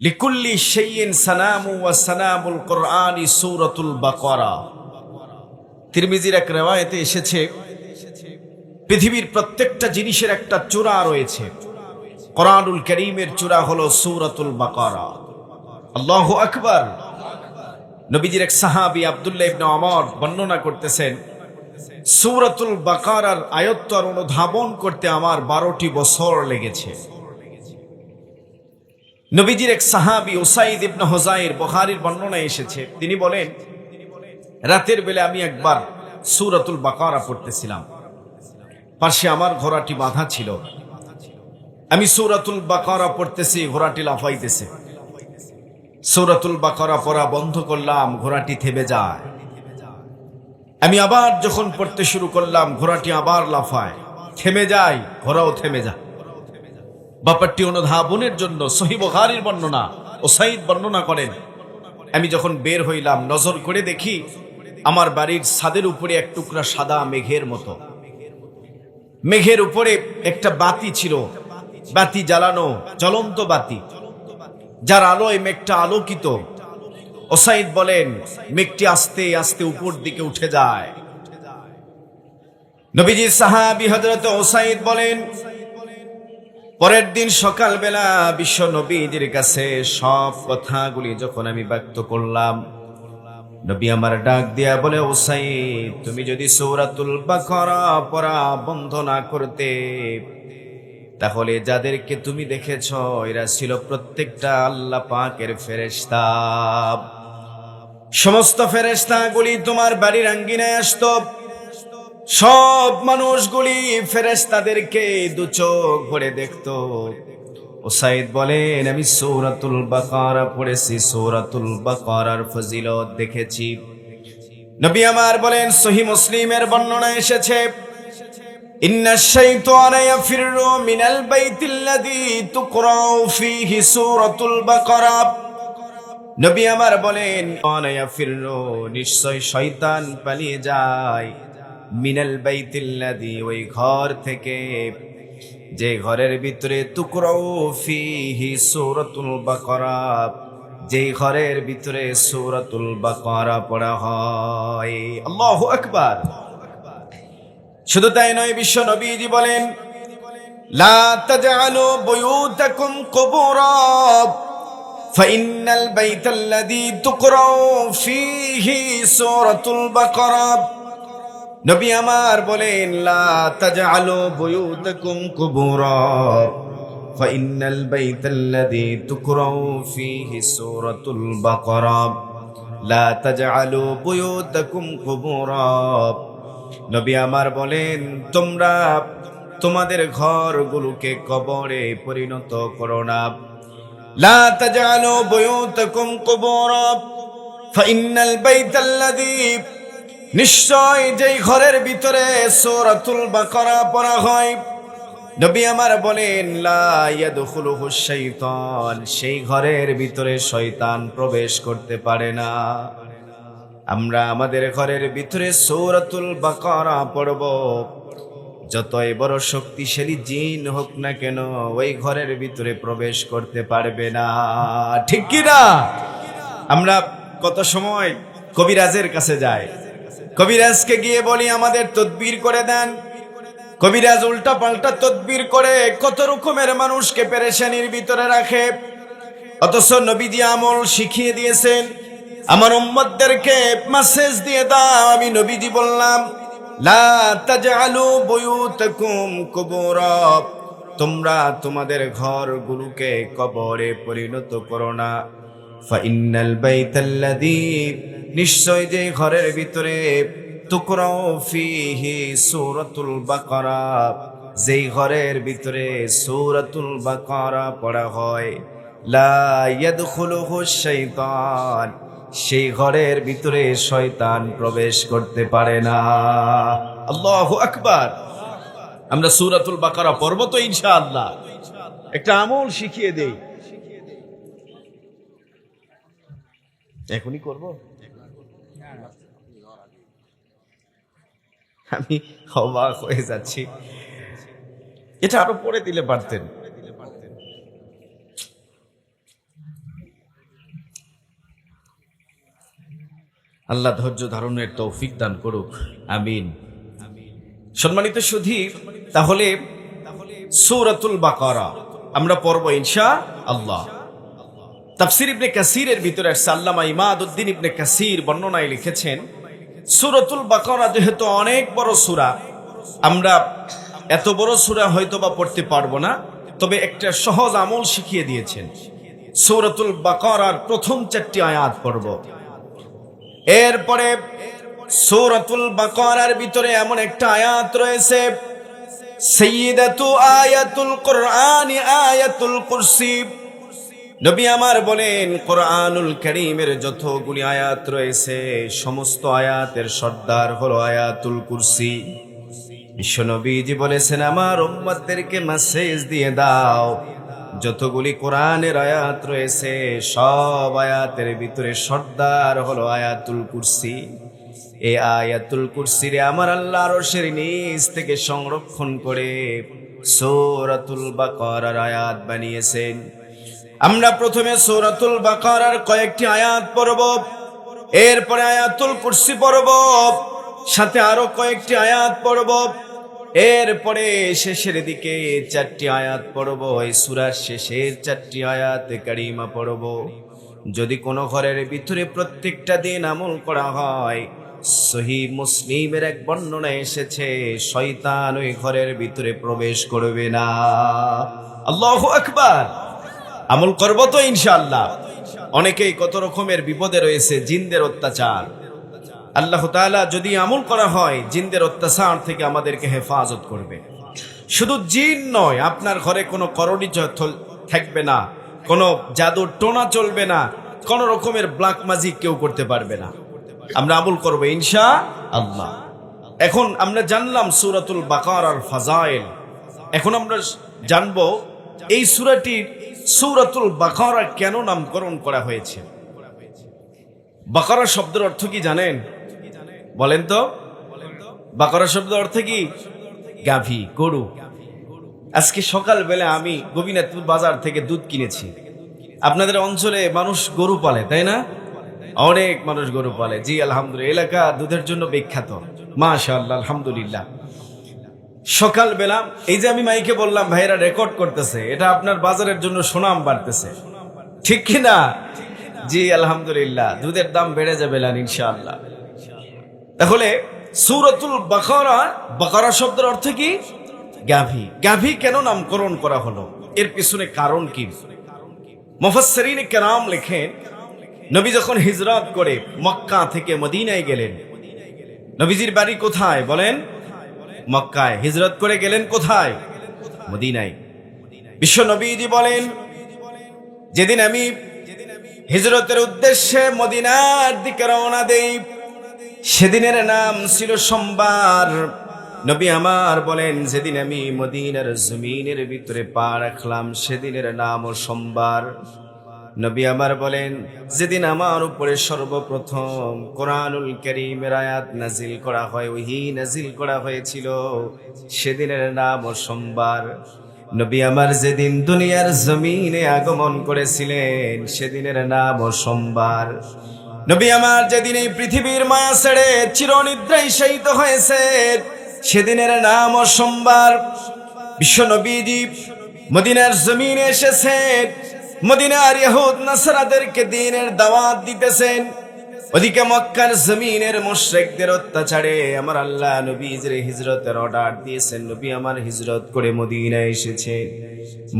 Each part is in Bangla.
লিকুল্লি শাইইন সানামু ওয়া সানামুল কুরআনি সূরাতুল বাকারা। তিরমিজির এক riwayate এসেছে, পৃথিবীর প্রত্যেকটা জিনিসের একটা চূড়া রয়েছে। কোরআনুল কারীমের চূড়া হলো সূরাতুল বাকারা। আল্লাহু আকবার। নবীজির এক সাহাবী আব্দুল্লাহ ইবনে ওমর বর্ণনা করতেছেন, সূরাতুল বাকারার আয়াত অনুধাবন করতে আমার 12টি বছর লেগেছে। নবীজির এক সাহাবী উসাইদ ইবনে হুযাইর, বুখারীর বর্ণনায় এসেছে, তিনি বলেন, রাতের বেলা আমি একবার সূরাতুল বাকারা পড়তেছিলাম, পাশে আমার ঘোড়াটি বাঁধা ছিল। আমি সূরাতুল বাকারা পড়তেছি, ঘোড়াটি লাফাইতেছে। সূরাতুল বাকারা পড়া বন্ধ করলাম, ঘোড়াটি থেমে যায়। আমি আবার যখন পড়তে শুরু করলাম, ঘোড়াটি আবার লাফায়, থেমে যায়, ঘোড়াও থেমে যায়। ব্যাপারটি অনুধাবনের জন্য সহিহ বুখারীর বর্ণনা, উসাইদ বর্ণনা করেন, আমি যখন বের হইলাম, নজর করে দেখি আমার বাড়ির ছাদের উপরে এক টুকরা সাদা মেঘের মতো। মেঘের উপরে একটা বাতি ছিল, বাতি জ্বালানো, জ্বলন্ত বাতি, যার আলোয় মেঘটা আলোকিত। উসাইদ বলেন, মেঘটি আস্তে আস্তে উপর দিকে উঠে যায়। নবীজির সাহাবী হযরত উসাইদ বলেন, পরের দিন সকালবেলা বিশ্ব নবীজির কাছে সব কথাগুলি যখন আমি ব্যক্ত করলাম, নবী আমার ডাক দিয়া বলে, উসাইদ, তুমি যদি সূরাতুল বাকারা পড়া বন্ধ না করতে, তাহলে যাদেরকে তুমি দেখেছ এরা ছিল প্রত্যেকটা আল্লাহ পাকের ফেরেশতা। সমস্ত ফেরেশতাগুলি তোমার বাড়ির আঙ্গিনায় আসতো। সব মানুষগুলি ফেরেশতাদেরকে দু চোখ ভরে দেখতো। উসাইদ বলেন, আমি সূরাতুল বাকারা পড়েছি, সূরাতুল বাকারার ফজিলত দেখেছি। নবী আমার বলেন, সহিহ মুসলিমের বর্ণনা এসেছে, ইন্নাশ শাইতানা ইয়াফিরু মিনাল বাইতিল্লাযী তুকরাউ ফীহি সূরাতুল বাকারা। নবী আমার বলেন, ইয়াফিরু, নিশ্চয় শয়তান পালিয়ে যায়, মিনাল বাইতিল্লাযী, ওই ঘর থেকে যে ঘরের ভিতরে তুকরাউ ফীহি সূরাতুল বাকারা, যে ঘরের ভিতরে সূরাতুল বাকারা পড়া হয়। আল্লাহু আকবার। শুধু তাই নয়, বিশ্ব নবীজি বলেন, লা তাজআলু বুয়ুতাকুম কুবুরা ফাইন্নাল বাইতাল্লাযী তুকরাউ ফীহি সূরাতুল বাকারা। নবী আমার বলেন, লা তাজআলু বুয়ুতাকুম কুবুরা ফাইন্নাল বাইতাল্লাযী তুকরাউ ফীহি সূরাতুল বাকারা। লা তাজআলু বুয়ুতাকুম কুবুরা। নবী আমার বলেন, তোমরা তোমাদের ঘরগুলোকে কবরে পরিণত করো না। লা তাজআলু বুয়ুতাকুম কুবুরা ফাইন্নাল বাইতাল্লাযী, নিশ্চয় যেই ঘরের ভিতরে সূরাতুল বাকারা পড়া হয়, নবী আমার বলেন, লা ইয়াদখুলুহুশ শাইতান, সেই ঘরের ভিতরে শয়তান প্রবেশ করতে পারে না। আমরা আমাদের ঘরের ভিতরে সূরাতুল বাকারা পড়ব, যতই বড় শক্তিশালী জিন হোক না কেন, ওই ঘরের ভিতরে প্রবেশ করতে পারবে না। ঠিক কি না? আমরা কত সময় কবিরাজের কাছে যাই, কবিরাজকে গিয়ে বলি আমাদের তদবির করে দেন। কবিরাজ উল্টা পাল্টা তদবির করে কত রকমের মানুষকে পেরেশানির ভিতরে রাখে। অথচ নবীজি আমল শিখিয়ে দিয়েছেন, আমার উম্মতদেরকে মেসেজ দিয়ে দাও। আমি নবীজি বললাম, লা তাজআলু বুয়ুতাকুম কুবুরা, তোমরা তোমাদের ঘরগুলোকে কবরে পরিণত করো না। ফাইন্নাল বাইতাল্লাযী, নিশ্চয় যে ঘরের ভিতরে তুকরাউ ফীহি সূরাতুল বাকারা, যেই ঘরের ভিতরে সূরাতুল বাকারা পড়া হয়, লা ইয়াদখুলুহুশ শাইতান, সেই ঘরের ভিতরে শয়তান প্রবেশ করতে পারে না। আল্লাহু আকবার। আমরা সূরাতুল বাকারা পড়ব তো ইনশাআল্লাহ। একটা আমল শিখিয়ে দেই, এখনই করব। আমি অবাক হয়ে যাচ্ছি, এটা আরো পড়ে দিলে পারতেন। আল্লাহ ধৈর্য ধারণের তৌফিক দান করুক, আমিন। সম্মানিত সুধী, তাহলে সূরাতুল বাকারা আমরা পড়ব ইনশাআল্লাহ। তাফসীর ইবনে কাসিরের ভিতরে আল্লামা ইমাদউদ্দিন ইবনে কাসির বর্ণনায় লিখেছেন, সূরাতুল বাকারা যেহেতু অনেক বড় সূরা, আমরা এত বড় সূরা হয়তোবা পড়তে পারবো না, তবে একটা সহজ আমল শিখিয়ে দিয়েছেন। সূরাতুল বাকারার প্রথম 4টি আয়াত পড়ব, এরপরে সূরাতুল বাকারার ভিতরে এমন একটা আয়াত রয়েছে, সাইয়্যিদাতু আয়াতুল কুরআনি আয়াতুল কুরসি। নবী আমার বলেন, কোরআনুল কারীমের যতগুলি আয়াত রয়েছে সমস্ত আয়াতের সর্দার হলো আয়াতুল কুরসি। বিশ্বনবীজি বলেছেন, আমার উম্মতদেরকে মেসেজ দিয়ে দাও, যতগুলি কোরআনের আয়াত রয়েছে সব আয়াতের ভিতরে সর্দার হলো আয়াতুল কুরসি। এই আয়াতুল কুরসিরে আমার আল্লাহ আরশের নিচ থেকে সংরক্ষণ করে সূরাতুল বাকারার আয়াত বানিয়েছেন। আমরা প্রথমে সূরাতুল বাকারার কয়েকটি আয়াত পড়ব, এরপরে আয়াতুল কুরসি পড়ব, সাথে আরো কয়েকটি আয়াত পড়ব, এরপরে শেষের দিকে 4টি আয়াত পড়ব। এই সূরার শেষের 4টি আয়াতে কারিমা পড়ব। যদি কোনো ঘরের ভিতরে প্রত্যেকটা দিন আমল করা হয়, সহিহ মুসলিমের এক বর্ণনায় এসেছে, শয়তান ওই ঘরের ভিতরে প্রবেশ করবে না। আল্লাহু আকবার। আমল করব তো ইনশাআল্লাহ। অনেকেই কত রকমের বিপদে রয়েছে, জিনদের অত্যাচার। আল্লাহ তাআলা যদি আমল করা হয়, জিনদের অত্যাচার থেকে আমাদেরকে হেফাজত করবে। শুধু জিন নয়, আপনার ঘরে কোনো করণী থাকবে না, কোনো জাদুর টোনা চলবে না, কোন রকমের ব্ল্যাক ম্যাজিক কেউ করতে পারবে না। আমরা আমল করব ইনশাআল্লাহ। এখন আমরা জানলাম সূরাতুল বাকারার ফাজাইল। এখন আমরা জানবো এই সূরাটির সূরাতুল বাকারা কেন নামকরণ করা হয়েছে। বাকারা শব্দের অর্থ কি জানেন? বলেন তো। বাকারা শব্দের অর্থ কি? গাভী, গরু। আজকে সকালবেলা আমি গোবিনাথপুর বাজার থেকে দুধ কিনেছি। আপনাদের অঞ্চলে মানুষ গরু পালে, তাই না? অনেক মানুষ গরু পালে। জি আলহামদুলিল্লাহ, এলাকা দুধের জন্য বিখ্যাত, মাশাআল্লাহ, আলহামদুলিল্লাহ। সকালবেলা এই যে আমি মাইকে বললাম, ভাইরা রেকর্ড করতেছে, এটা আপনার বাজারের জন্য সুনাম বাড়তেছে, ঠিক কিনা? জি আলহামদুলিল্লাহ, দুধের দাম বেড়ে যাবে ইনশাআল্লাহ। তাহলে সূরাতুল বাকারা, বাকারা শব্দের অর্থ কি? গাভী। গাভী কেন নামকরণ করা হলো, এর পিছনে কারণ কি? মুফাসসিরিন কেরাম লেখেন, নবী যখন হিজরত করে মক্কা থেকে মদিনায় গেলেন, নবীজির বাড়ি কোথায় বলেন? মক্কায়। হিজরত করে গেলেন কোথায়? মদিনায়। বিশ্ব নবীজি বলেন, যেদিন আমি হিজরতের উদ্দেশ্যে মদিনার দিকে রওনা দেই, সেদিনের নাম ছিল সোমবার। নবী আমার বলেন, যেদিন আমি মদিনার জমিনের ভিতরে পা রাখলাম, সেদিনের নামও সোমবার। নবী আমার বলেন, যেদিন আমার উপরে সর্বপ্রথম কোরআনুল কারীমের আয়াত নাজিল করা হয়, ওহী নাজিল করা হয়েছিল, সেদিনের নামও সোমবার। নবী আমার যেদিন দুনিয়ার জমিনে আগমন করেছিলেন, সেদিনের নামও সোমবার। নবী আমার যেদিন এই পৃথিবীর মায়া ছেড়ে চিরনিদ্রায় শায়িত হয়েছে, সেদিনের নামও সোমবার। বিশ্ব নবীজি মদিনার জমিনে এসেছেন, মদিনার ইহুদ নাসারাদেরকে দ্বীনের দাওয়াত দিতেছেন। ওদিকে মক্কার জমিনের মুশরিকদের অত্যাচারে আমার আল্লাহ নবীর হিজরতের অর্ডার দিয়েছেন। নবী আমার হিজরত করে মদিনায় এসেছেন।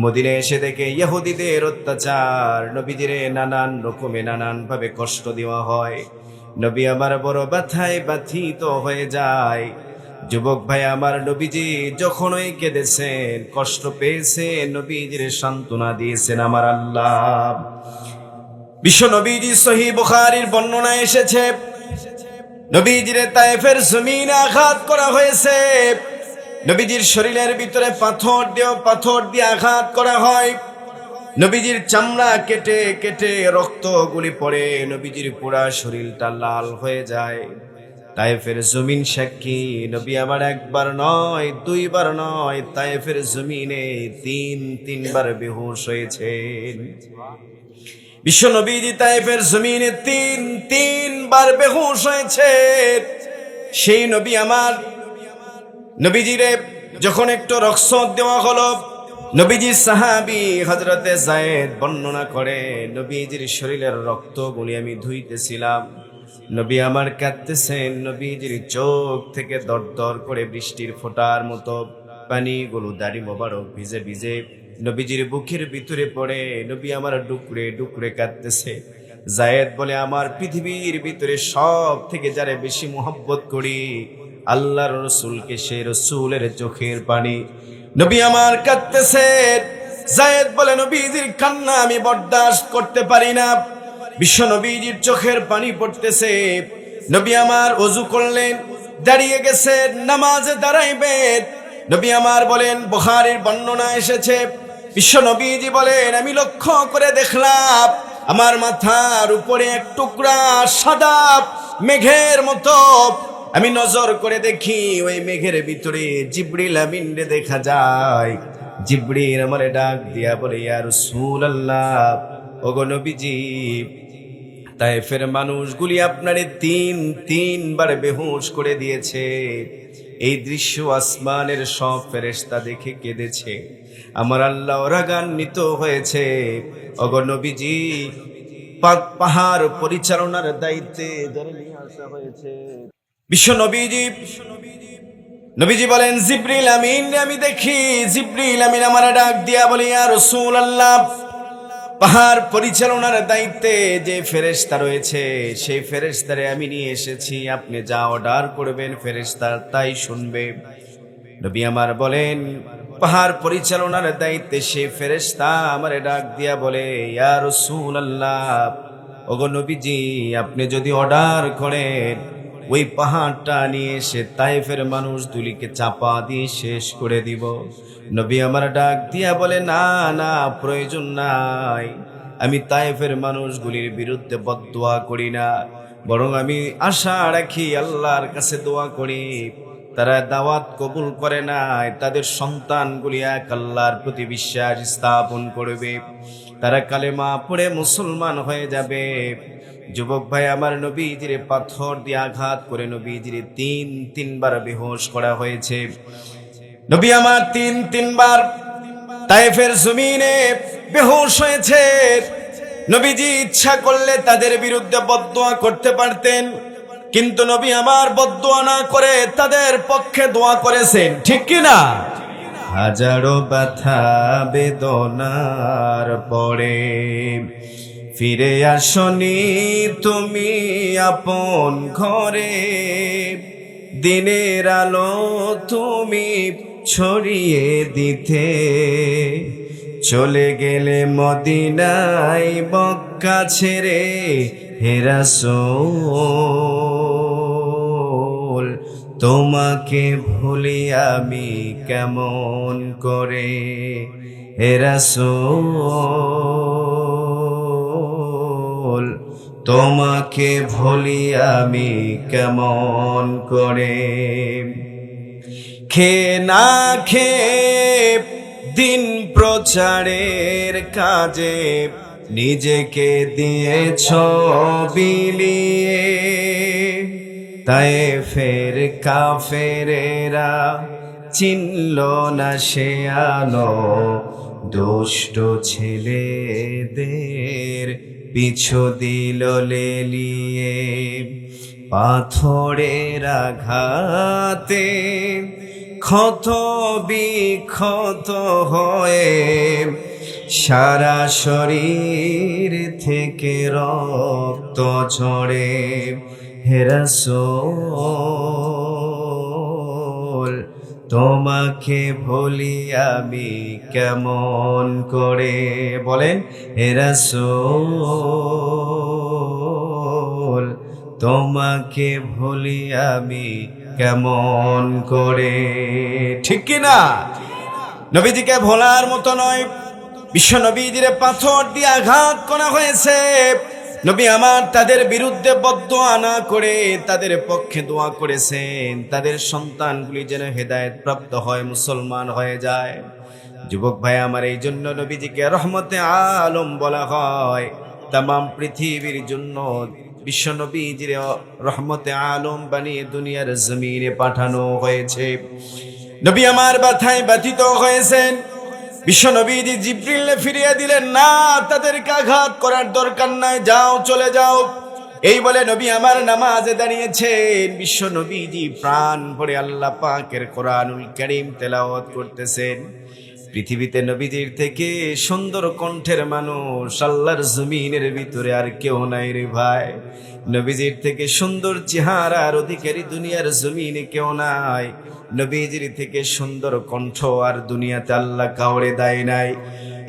মদিনায় এসে দেখে ইহুদিদের অত্যাচার, নবীজির নানান রকমে নানান ভাবে কষ্ট দেওয়া হয়। নবী আমার বড় ব্যথায় ব্যথিত হয়ে যায়। যুবক ভাই আমার, নবীজি যখনই কেঁদেছেন, কষ্ট পেয়েছেন, নবীজির সান্ত্বনা দিয়েছেন আমার আল্লাহ। বিশ্ব নবীজি সহিহ বুখারীর বর্ণনায় এসেছে, নবীজির তায়েফের জমিনে আঘাত করা হয়েছে। নবীজির শরীরের ভিতরে পাথর দিয়ে আঘাত করা হয়। নবীজির চামড়া কেটে কেটে রক্তগুলি পড়ে, নবীজির পুরা শরীরটা লাল হয়ে যায়। তায়েফের জমিন সাক্ষী, নবী আমার একবার নয়, দুইবার নয়, তায়েফের জমিনে তিনবার বেহুশ হয়েছেন। বিশ্ব নবীজি তায়েফের জমিনে তিনবার বেহুশ হয়েছে। সেই নবী আমার নবীজিরে যখন একটু রক্সত দেওয়া হলো, নবীজির সাহাবী হযরতে যায়েদ বর্ণনা করে, নবীজির শরীরের রক্তগুলি আমি ধুইতেছিলাম, নবী আমার কাঁদতেছেন, নবীজির চোখ থেকে দরদর করে বৃষ্টির ফোঁটার মতো পানিগুলো দাড়ি মোবারক ভিজে ভিজে নবীজির বুকের ভিতরে পড়ে, নবী আমার ডুকরে ডুকরে কাঁদতেছে। যায়েদ বলে, আমার পৃথিবীর ভিতরে সব থেকে যারে বেশি মোহব্বত করি আল্লাহর রসুলকে, সে রসুলের চোখের পানি। নবী আমার কাঁদতেছে। যায়েদ বলে, নবীজির কান্না আমি বরদাস্ত করতে পারি না, বিশ্ব নবীজির চোখের পানি পড়তেছে। নবী আমার ওযু করলেন, দাঁড়িয়ে গেছেন, নামাজে দাঁড়াইবেন। নবী আমার বলেন, বুখারীর বর্ণনা এসেছে, বিশ্ব নবীজি বলেন, আমি লক্ষ্য করে দেখলাম আমার মাথার উপরে এক টুকরা সাদা মেঘের মতো, আমি নজর করে দেখি ওই মেঘের ভিতরে জিবরিল আমিনরে দেখা যায়। জিবরিল আমারে ডাক দিয়া বলে, ইয়া রাসূলুল্লাহ, ওগো নবীজি, তায়েফের মানুষগুলি আপনারে তিনবার বেহুশ করে দিয়েছে। এই দৃশ্য আসমানের সব ফেরেশতা দেখে কেঁদেছে, আমার আল্লাহ রাগান্বিত হয়েছে। ওগো নবীজি, পাহাড় পরিচালনার দায়িত্বে ধরে নিয়ে আসা হয়েছে। বিশ্ব নবীজি বলেন, জিবরিল আমিন আমি দেখি। জিবরিল আমিন আমার ডাক দিয়া বলে, ইয়া রাসূলুল্লাহ, পাহাড় পরিচালনার দায়িত্বে যে ফেরেশতা রয়েছে সেই ফেরেশতারে আমি নিয়ে এসেছি, আপনি যা অর্ডার করবেন ফেরেশতা তাই শুনবে। নবী আমার বলেন, পাহাড় পরিচালনার দায়িত্বে সেই ফেরেশতা আমারে ডাক দিয়া বলে, ইয়া রাসূলুল্লাহ, ওগো নবীজি, আপনি যদি অর্ডার করেন ওই পাহাড়টা নিয়ে এসে তায়েফের মানুষ দুলিকে চাপা দিয়ে শেষ করে দিব। নবী আমার ডাক দিয়া বলে, না না, প্রয়োজন নাই, আমি তায়েফের মানুষগুলির বিরুদ্ধে বদদোয়া করি না, বরং আমি আশা রাখি, আল্লাহর কাছে দোয়া করি, তারা দাওয়াত কবুল করে নাই, তাদের সন্তানগুলি এক আল্লাহর প্রতি বিশ্বাস স্থাপন করবে, তারা কালেমা পড়ে মুসলমান হয়ে যাবে। যুবক ভাই আমার, নবীজির পাথর দিয়ে আঘাত করে নবীজির তিনবার বেহুশ করা হয়েছে। নবী আমার তিনবার তায়েফের জমিনে বেহুশ হয়েছে। নবীজি ইচ্ছা করলে তাদের বিরুদ্ধে বদদোয়া করতে পারতেন, কিন্তু নবী আমার বদদোয়া না করে তাদের পক্ষে দোয়া করেছেন, ঠিক কি না? হাজারো ব্যথা বেদনার পরে ফিরে আসনি তুমি আপন ঘরে, দিনের আলো তুমি ছড়িয়ে দিতে, চলে গেলে মদিনায় মক্কা ছেড়ে, হে রাসূল, তোমাকে ভুলি আমি কেমন করে, হে রাসূল, তোমাকে ভুলি আমি কেমন করে। খেয়ে না খেয়ে দিন প্রচারের কাজে নিজেকে দিয়েছ বিলিয়ে, তায়েফের কাফেরেরা চিনল না সে আলো, দুষ্ট ছেলেদের পিছু দিল লেলিয়ে, পাথরের আঘাতে ক্ষত বিক্ষত হয়ে সারা শরীর থেকে রক্ত ঝরে, হে রাসূল, তোমাকে ভুলি আমি কেমন করে, বলেন, হে রাসূল, তোমাকে ভুলি আমি কেমন করে, ঠিক কিনা? নবীজিকে ভোলার মতো নয়। বিশ্ব নবীজির পাথর দিয়ে আঘাত করা হয়েছে। নবী আমার তাদের বিরুদ্ধে বদদোয়া না করে তাদের পক্ষে দোয়া করেছেন, তাদের সন্তানগুলি যেন হেদায়েত প্রাপ্ত হয়, মুসলমান হয়ে যায়। যুবক ভাই আমার, এই জন্য নবীজিকে রহমতে আলম বলা হয়। তাম পৃথিবীর জন্য বিশ্ব নবীজির রহমতে আলম বানিয়ে দুনিয়ার জমিনে পাঠানো হয়েছে। নবী আমার ব্যথায় ব্যথিত হয়েছেন। বিশ্ব নবীজি জিবরিল ফিরিয়ে দিলেন, না, তাদেরকে আঘাত করার দরকার নাই, যাও, চলে যাও। এই বলে নবী আমার নামাজে দাঁড়িয়েছেন। বিশ্ব নবীজি প্রাণ ভরে আল্লাহ পাকের কোরআনুল কারীম তেলাওয়াত করতেছেন। পৃথিবীতে নবীজির থেকে সুন্দর কণ্ঠের মানুষ আল্লাহর জমিনের ভিতরে আর কেউ নাই রে ভাই। নবীজির থেকে সুন্দর চেহারার অধিকারী দুনিয়ার জমিনে কেউ নাই। নবীজির থেকে সুন্দর কণ্ঠ আর দুনিয়াতে আল্লাহ কাউরে দেয় নাই।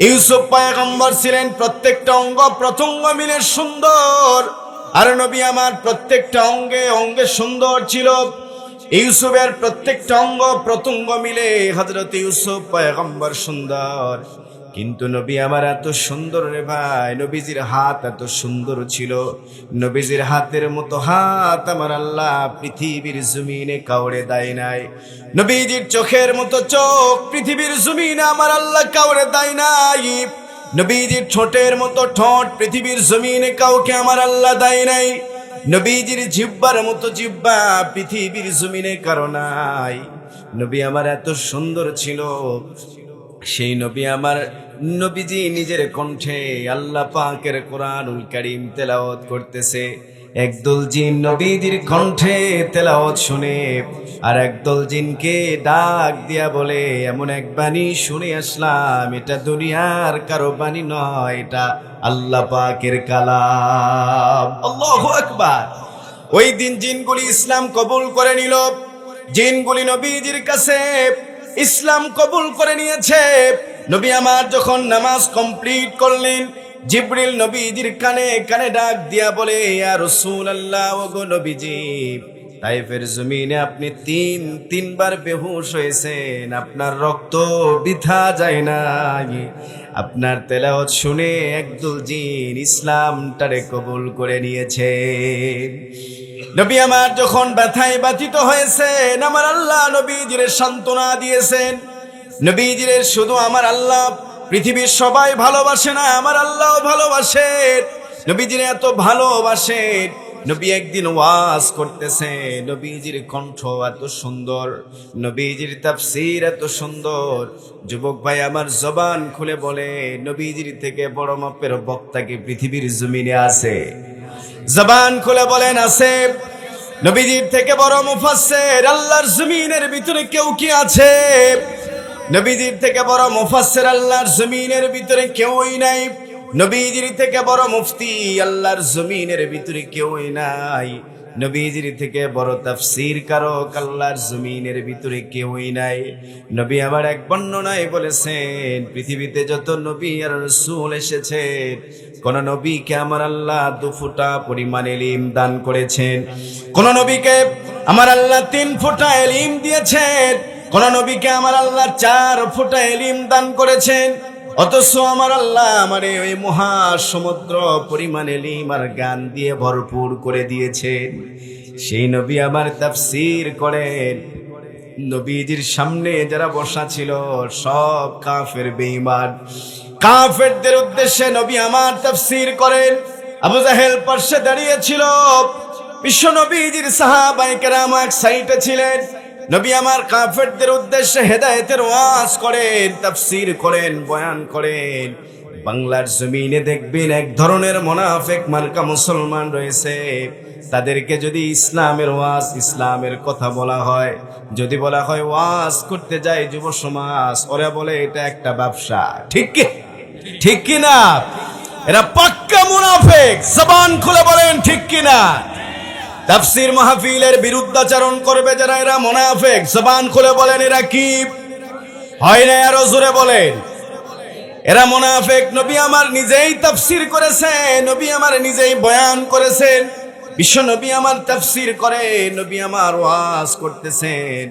ইউসুফ পয়গম্বর ছিলেন, প্রত্যেকটা অঙ্গ প্রত্যঙ্গ মিলে সুন্দর, আর নবী আমার প্রত্যেকটা অঙ্গে অঙ্গে সুন্দর ছিল। ইউসুফের প্রত্যেকটা অঙ্গ প্রত্যঙ্গ মিলে হযরত ইউসুফ পয়গম্বর সুন্দর, কিন্তু নবী আমার এত সুন্দর রে ভাই। নবীজির হাত এত সুন্দর ছিল, নবীজির হাতের মতো হাত আমার আল্লাহ পৃথিবীর জমিনে কাউরে দেয় নাই। নবীজির চোখের মতো চোখ পৃথিবীর জমিনে আমার আল্লাহ কাউরে দেয় নাই। নবীজির ঠোঁটের মতো ঠোঁট পৃথিবীর জমিনে কাউকে আমার আল্লাহ দেয় নাই। নবীজির জিহ্বার মতো জিহ্বা পৃথিবীর জমিনে কারো নাই। নবী আমার এত সুন্দর ছিল। সেই নবী আমার নবীজি নিজের কণ্ঠে আল্লাহ পাকের কোরআনুল কারীম তেলাওয়াত করতেছে। একদল জিন নবীজির কণ্ঠে তেলাওয়াত শুনে আর একদল জিনকে ডাক দিয়া বলে, এমন এক বাণী শুনে আসলাম, এটা দুনিয়ার কারো বাণী নয়, এটা আল্লাহ পাকের কালাম। আল্লাহু আকবার। ওই দিন জিনগুলি ইসলাম কবুল করে নিল। জিনগুলি নবীজির কাছে ইসলাম কবুল করে নিয়েছে। নবী আমার যখন নামাজ কমপ্লিট করলেন, জিবরিল নবীজির কানে কানে ডাক দিয়া বলে, ইয়া রাসূলুল্লাহ, ওগো নবীজি, তাইফের জমিনে আপনি তিনবার বেহুশ হয়েছেন, আপনার রক্ত বৃথা যায় না। আপনার তেলাওয়াত শুনে একদল জিন ইসলামটারে কবুল করে নিয়েছে। নবী আমার যখন ব্যথায় ব্যথিত হয়েছেন, আমার আল্লাহ নবীজিরে সান্ত্বনা দিয়েছেন। নবীজিরে শুধু আমার আল্লাহ পৃথিবীর সবাই ভালোবাসে না, আমার আল্লাহও ভালোবাসেন। নবীজিরে এত ভালোবাসেন, নবী একদিন ওয়াজ করতেছে, নবীজির কণ্ঠ এত সুন্দর, নবীজির তাফসীর এত সুন্দর। যুবক ভাই আমার জবান খুলে বলে, নবীজির থেকে বড় মাপের বক্তা কি পৃথিবীর জমিনে আছে? জবান খুলে বলেন, আছে। নবীজির থেকে বড় মুফাসসির আল্লাহর জমিনের ভিতরে কেউ কি আছে? নবীজির থেকে বড় মুফাসসির আল্লাহর জমিনের ভিতরে কেউই নাই। নবীজির থেকে বড় মুফতি আল্লাহর জমিনের ভিতরে কেউই নাই। নবীজির থেকে বড় তাফসীর কারক আল্লাহর জমিনের ভিতরে কেউই নাই। নবী আমার এক বর্ণনায় বলেছেন, পৃথিবীতে যত নবী আর রাসূল এসেছেন, কোন নবীকে আমার আল্লাহ 2 ফোঁটা পরিমাণ ইলম দান করেছেন? কোন নবীকে আমার আল্লাহ 3 ফোঁটা ইলম দিয়েছেন? কোন নবীকে আমার আল্লাহ 4 ফোঁটা ইলম দান করেছেন? অথচ আমার আল্লাহ আমারে ওই মহাসমুদ্র পরিমাণ ইলম আর জ্ঞান দিয়ে ভরপুর করে দিয়েছেন। সেই নবী আমার তাফসীর করেন। নবীজির সামনে যারা বসা ছিল সব কাফের বেঈমান। কাফেরদের উদ্দেশ্যে নবী আমার তাফসীর করেন। আবু জাহেল পাশে দাঁড়িয়ে ছিল। বিশ্ব নবীজির সাহাবায়ে কেরাম এক সাইডে ছিলেন। নবী আমার কাফেরদের উদ্দেশ্যে হেদায়েতের ওয়াজ করেন, তাফসীর করেন, বয়ান করেন। বাংলার জমিনে দেখবেন এক ধরনের মুনাফিক মার্কা মুসলমান রয়েছে। তাদেরকে যদি ইসলামের ওয়াজ, ইসলামের কথা বলা হয়, যদি বলা হয় ওয়াজ করতে যায় যুব সমাজ, ওরা বলে এটা একটা ব্যবসা। ঠিক কি ঠিক কি না? এরা পাক্কা মুনাফিক। জবান খুলে বলেন ঠিক কি না? তাফসীর মাহফিলের বিরুদ্ধাচরণ করবে যারা, এরা মুনাফিক। জবান খুলে বলেন এরা কি? হয় না আরো জোরে বলেন, এরা মুনাফিক। নবী আমার নিজেই তাফসীর করেছেন, নবী আমার নিজেই বয়ান করেছেন। বিশ্ব নবী আমার তাফসীর করে, নবী আমার ওয়াজ করতেছেন।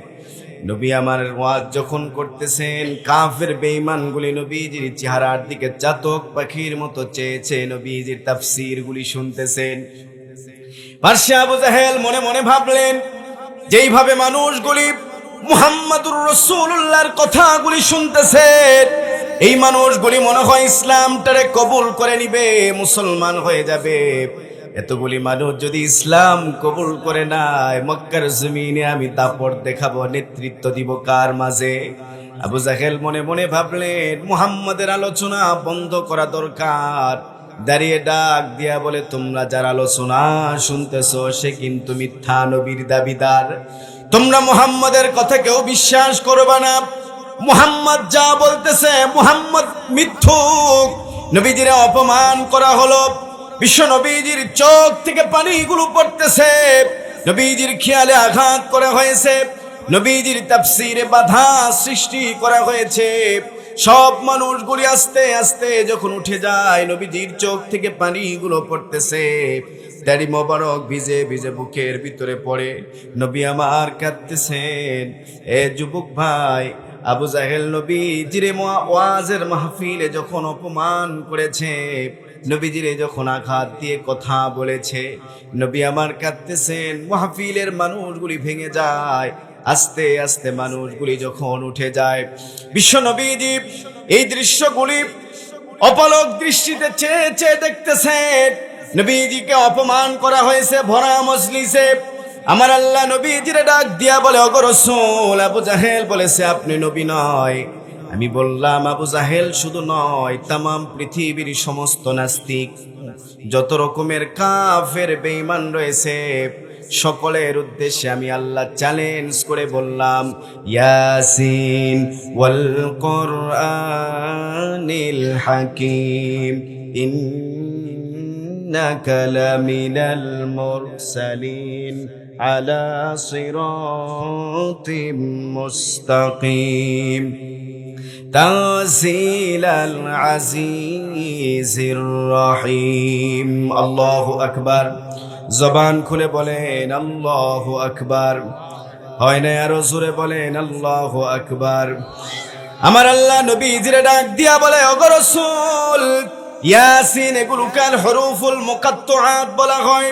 নবী আমার ওয়াজ যখন করতেছেন, কাফের বেঈমানগুলি নবীজির চেহারার দিকে চাতক পাখির মতো চেয়েছে নবীজির তাফসীরগুলি শুনতেছেন। পার্সে আবু জাহেল মনে মনে ভাবলেন, যেইভাবে মানুষগুলি মুহাম্মাদুর রাসূলুল্লাহর কথাগুলি শুনতেছে, এই মানুষগুলি মনে হয় ইসলামটারে কবুল করে নিবে, মুসলমান হয়ে যাবে। এতগুলি মানুষ যদি ইসলাম কবুল করে নেয়, মক্কার জমিনে আমি দাপট দেখাবো, নেতৃত্ব দিব কার মাঝে? আবু জাহেল মনে মনে ভাবলেন, মুহাম্মাদের আলোচনা বন্ধ করা দরকার। দাঁড়িয়ে ডাক দিয়া বলে, তোমরা যার আলোচনা শুনতেছো সে কিন্তু মিথ্যা নবীর দাবিদার। তোমরা মুহাম্মাদের কথা কেউ বিশ্বাস করবে না। মুহাম্মদ যা বলতেছে, মুহাম্মদ মিথ্যুক। নবীজির অপমান করা হলো, বিশ্ব নবীজির চোখ থেকে পানিগুলো পড়তেছে, নবীজির খেয়ালে আঘাত করা হয়েছে, নবীজির তাফসীরে বাধা সৃষ্টি করা হয়েছে। সব মানুষগুলি আস্তে আস্তে যখন উঠে যায়, নবীজির চোখ থেকে পানিগুলো পড়তেছে, দাড়ি মোবারক ভিজে ভিজে বুকের ভিতরে পড়ে। নবী আমার কাঁদতেছেন। এ যুবক ভাই, আবু জাহেল নবীজির ওয়াজের মাহফিলে যখন অপমান করেছে, নবীজিরে যখন আঘাত দিয়ে কথা বলেছে, নবী আমার কাঁদতেছেন। মাহফিলের মানুষগুলি ভেঙে যায়, আস্তে আস্তে মানুষগুলি যখন উঠে যায়, বিশ্ব নবীজি এই দৃশ্যগুলি অপলক দৃষ্টিতে চেয়ে চেয়ে দেখতেছেন। নবীজিকে অপমান করা হয়েছে ভরা মজলিসে। আমার আল্লাহ নবীজিরে ডাক দিয়া বলে, ওগো রাসূল, আবু জাহেল বলেছে আপনি নবী নয়। আমি বললাম, আবু জাহেল শুধু নয়, তামাম পৃথিবীর সমস্ত নাস্তিক, যত রকমের কাফের বেঈমান রয়েছে, সকলের উদ্দেশ্যে আমি আল্লাহ চ্যালেঞ্জ করে বললাম, ইয়াসিন ওয়াল কুরআনিল হাকীম ইন্নাকা লামিনাল মুরসালিন আলা সিরাতিম মুস্তাকিম তানজিলাল আজিজির রহিম। আল্লাহু আকবার। জবান খুলে বলেন আল্লাহু আকবার। হয় না আরো জোরে বলেন আল্লাহু আকবার। আমার আল্লাহ নবীজিরে ডাক দিয়া বলে, ওগো রাসূল, ইয়াসিন এগুলোকে আল হুরুফুল মুকাত্তাআত বলা হয়।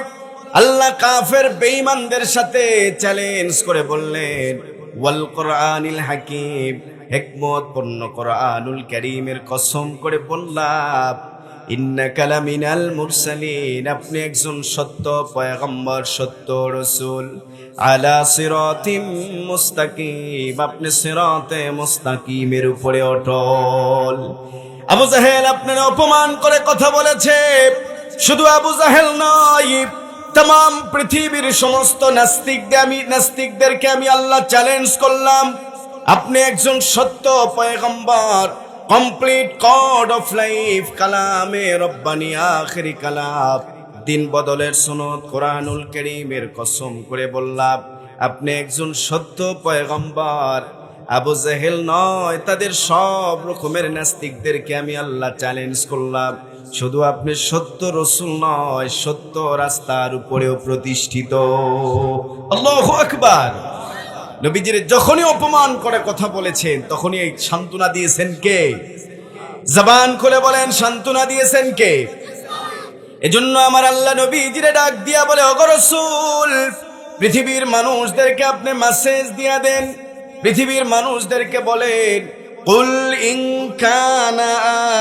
আল্লাহ কাফের বেঈমানদের সাথে চ্যালেঞ্জ করে বললেন, ওয়াল কুরআনিল হাকীম, হিকমত পূর্ণ কুরআনুল কারীমের কসম করে বললাম, ইন্নাকা লামিনাল মুরসালিন, আপনি একজন সত্য পয়গম্বর, সত্য রাসূল, আলা সিরাতিম মুস্তাকিম, আপনি সিরাতে মুস্তাকিমের উপরে অটল। আবু জাহেল আপনার অপমান করে কথা বলেছে। শুধু আবু জাহেল নয়, तमाम পৃথিবীর সমস্ত নাস্তিকদেরকে আমি আল্লাহ চ্যালেঞ্জ করলাম, আপনি একজন সত্য পয়গম্বর, কমপ্লিট কোড অফ লাইফ, কালামে রব্বানি, আখেরি কালাম, দিন বদলের সুন্নত কোরআনুল কারীমের কসম করে বললাম, আপনি একজন সত্য পয়গম্বর। আবু জাহেল নয়, তাদের সব রকমের নাস্তিকদেরকে আমি আল্লাহ চ্যালেঞ্জ করলাম, শুধু আপনি সত্য রাসূল নয়, সত্য রাস্তার উপরেও প্রতিষ্ঠিত। আল্লাহু আকবার। নবীজির যখনই অপমান করে কথা বলেছেন, তখনই এই সান্ত্বনা দিয়েছেন কে? জবান খুলে বলেন, সান্ত্বনা দিয়েছেন কে? এজন্য আমার আল্লাহ নবীজিরে ডাক দিয়া বলে, ওগো রাসূল, পৃথিবীর মানুষদেরকে আপনি মেসেজ দিয়া দেন, পৃথিবীর মানুষদেরকে বলেন, কুল ইন কানা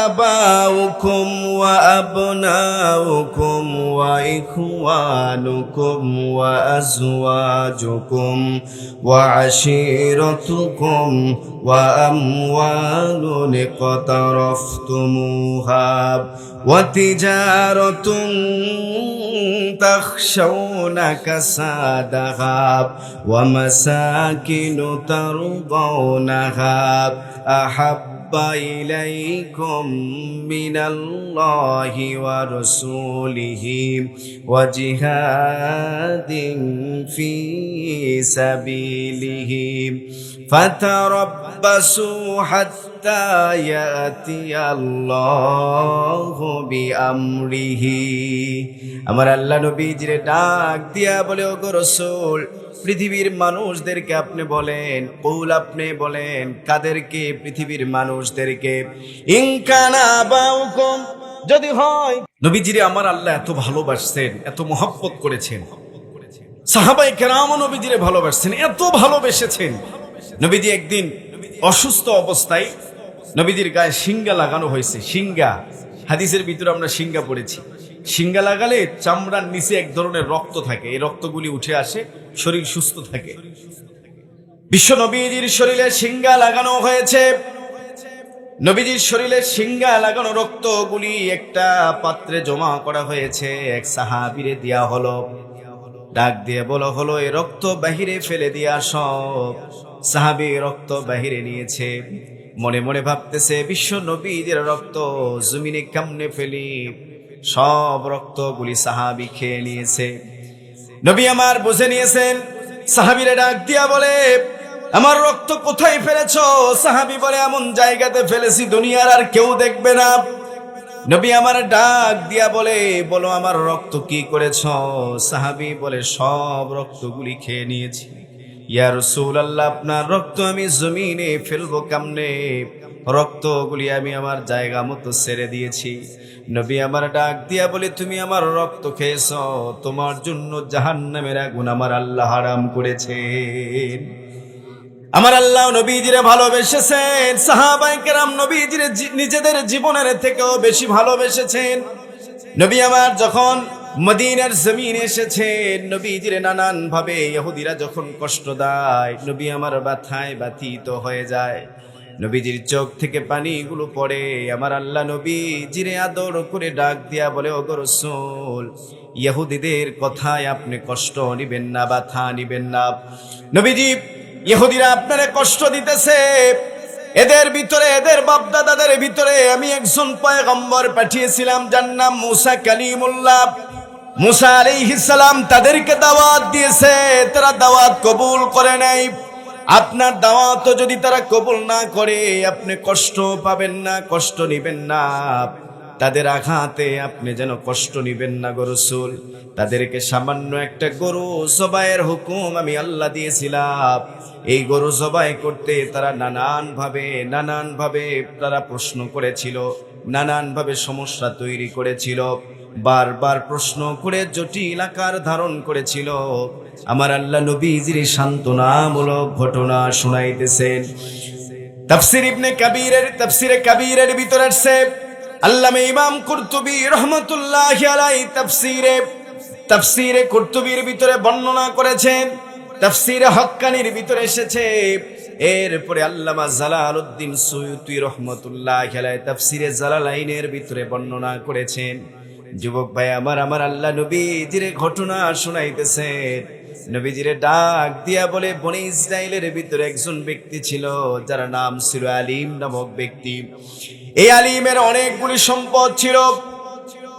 আবাউকুম ওয়া আবনাউকুম ওয়া ইখওয়ানুকুম ওয়া আজওয়াজুকুম ওয়া আশীরাতুকুম ওয়া আমওয়ালুন ইকতারাফতুমুহা ওয়া তিজারাতুন তাখশাউনা কাসাদাহা ওয়া মাসাকিনু তারদাউনাহা আহাব্বা ইলাইকুম মিনাল্লাহি ওয়া রাসূলিহি ওয়া জিহাদিন ফি সাবিলিহি ফাতারাব্বাসু হাত্তা ইয়াতিয়াল্লাহু বিআমরিহি। আমার আল্লাহ নবীজিরে ডাক দিয়া বলে, ওগো রাসূল, পৃথিবীর মানুষদেরকে আপনি বলেন, কুল আপনি বলেন, কাদেরকে? পৃথিবীর মানুষদেরকে। ইন কানা আবাউকুম, যদি হয়, নবীজিরে আমার আল্লাহ এত ভালোবাসছেন, এত মহব্বত করেছেন, সাহাবায়ে কেরাম নবীজিরে ভালোবাসছেন, এত ভালোবেসেছেন, নবীজি একদিন অসুস্থ অবস্থায় নবীজির গায়ে শিঙ্গা লাগানো হয়েছে। শিঙ্গা, হাদিসের ভিতরে আমরা শিঙ্গা পড়েছি। শিঙ্গা লাগালে চামড়ার নিচে এক ধরনের রক্ত থাকে, এই রক্তগুলি উঠে আসে, শরীর সুস্থ থাকে। বিশ্ব নবীজির শরীরে শিঙ্গা লাগানো হয়েছে। নবীজির শরীরে শিঙ্গা লাগানো রক্তগুলি একটা পাত্রে জমা করা হয়েছে, এক সাহাবীরে দেয়া হলো। ডাক দিয়ে বলা হলো, এই রক্ত বাহিরে ফেলে দিয়া সব। সাহাবী রক্ত বাহিরে নিয়েছে, মনে মনে ভাবতেছে বিশ্ব নবীদের রক্ত জমিনে কেমনে ফেলি। সব রক্তগুলি সাহাবী খেয়ে নিয়েছে। নবী আমার বুঝে নিয়েছেন। সাহাবীরে ডাক দিয়া বলে, আমার রক্ত কোথায় ফেলেছ? সাহাবী বলে, এমন জায়গাতে ফেলেছি দুনিয়ার আর কেউ দেখবে না। নবী আমার ডাক দিয়া বলে, বলো আমার রক্ত কি করেছ? সাহাবী বলে, সব রক্তগুলি খেয়ে নিয়েছি। ইয়া রাসূলুল্লাহ, আপনার রক্ত আমি জমিনে ফেলবো কেমনে? রক্তগুলি আমি আমার জায়গা মতো ছেড়ে দিয়েছি। নবী আমার ডাক দিয়া বলে, তুমি আমার রক্ত খেয়েছ, তোমার জন্য জাহান্নামের আগুন আমার আল্লাহ হারাম করেছেন। আমার আল্লাহ নবীজিরে ভালোবেসেছেন। সাহাবায়ে কেরাম নবীজিরে নিজেদের জীবনের থেকেও বেশি ভালোবেসেছেন। নবী আমার যখন মদিনার জমিনে এসেছেন, নবীজিরে নানান ভাবে ইহুদিরা যখন কষ্ট দেয়, নবী আমার ব্যথায় ব্যথিত হয়ে যায়। নবীজির চোখ থেকে পানিগুলো পড়ে। আমার আল্লাহ নবীজিরে আদর করে ডাক দিয়া বলে, ওগো রাসূল, ইহুদিদের কথায় আপনি কষ্ট নিবেন না, ব্যথা নিবেন না। নবীজি, ইহুদিরা আপনারে কষ্ট দিতেছে, এদের ভিতরে, এদের বাপদাদাদের ভিতরে আমি একজন পয়গম্বর পাঠিয়েছিলাম, যার নাম মুসা কালিমুল্লাহ। মুসা আলাইহিস সালাম তাদেরকে দাওয়াত দিয়েছে, তারা দাওয়াত কবুল করে নাই। আপনার দাওয়াত যদি তারা কবুল না করে, আপনি কষ্ট পাবেন না, কষ্ট নিবেন না। তাদের আঘাতে আপনি যেন কষ্ট নিবেন না গো রাসূল। তাদেরকে সামান্য একটা গরু জবাইয়ের হুকুম আমি আল্লাহ দিয়েছিলাম। এই গরু জবাই করতে তারা নানান ভাবে তারা প্রশ্ন করেছিল, নানান ভাবে সমস্যা তৈরি করেছিল, বারবার প্রশ্ন করে জটিল আকার ধারণ করেছিল। আমার আল্লাহ নবীজির সান্ত্বনামূলক ঘটনা শুনাইতেছেন। তাফসিরে কাবীরের ভিতরে আছে, আল্লামা ইমাম কুরতুবী রাহমাতুল্লাহি আলাইহি তাফসিরে কুরতুবীর ভিতরে বর্ণনা করেছেন। তাফসিরে হক্কানির ভিতরে এসেছে। এরপরে আল্লামা জালালউদ্দিন সুয়ুতী রাহমাতুল্লাহি আলাইহি তাফসিরে জালালাইনের ভিতরে বর্ণনা করেছেন। যুবক ভাই আমার আল্লাহ নবীজির ঘটনা শুনাইতেছেন। নবীজিরে ডাক দিয়া বলে, বনি ইসরাইলের ভিতরে একজন ব্যক্তি ছিল, যার নাম ছিল আলিম নামক ব্যক্তি। এই আলিমের অনেকগুলি সম্পদ ছিল,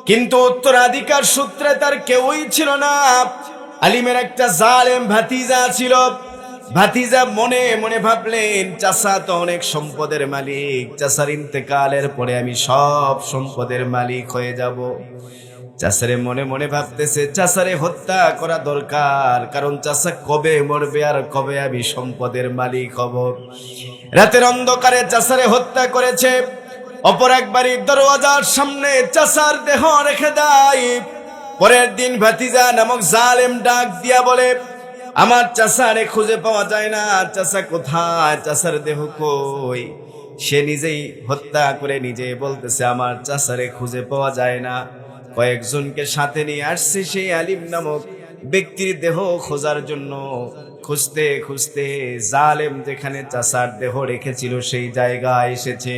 কিন্তু উত্তরাধিকার সূত্রে তার কেউই ছিল না। আলিমের একটা জালেম ভাতিজা ছিল। ভাতিজা মনে মনে ভাবলেন, চাচা তো অনেক সম্পদের মালিক, চাচার ইন্তেকালের পরে আমি সব সম্পদের মালিক হয়ে যাব। চাচারে মনে মনে ভাবতেছে, চাচারে হত্যা করা দরকার, কারণ চাচা কবে মরবে আর কবে আমি সম্পদের মালিক হব। রাতের অন্ধকারে চাচারে হত্যা করেছে। অপর এক বাড়ির দরওয়াজার সামনে চাচার দেহ রেখে দেয়। পরের দিন ভাতিজা নামক জালেম ডাক দিয়া বলে, আমার চাচারে খুঁজে পাওয়া যায় না, চাচা কোথায়, চাচার দেহ কই? সে নিজেই হত্যা করে নিজে বলতেছে, আমার চাচারে খুঁজে পাওয়া যায় না। কয়েকজনকে সাথে নিয়ে আসছে সেই আলিম নামক ব্যক্তির দেহ খোঁজার জন্য। খুঁজতে খুঁজতে জালেম যেখানে চাচার দেহ রেখেছিল সেই জায়গায় এসেছে।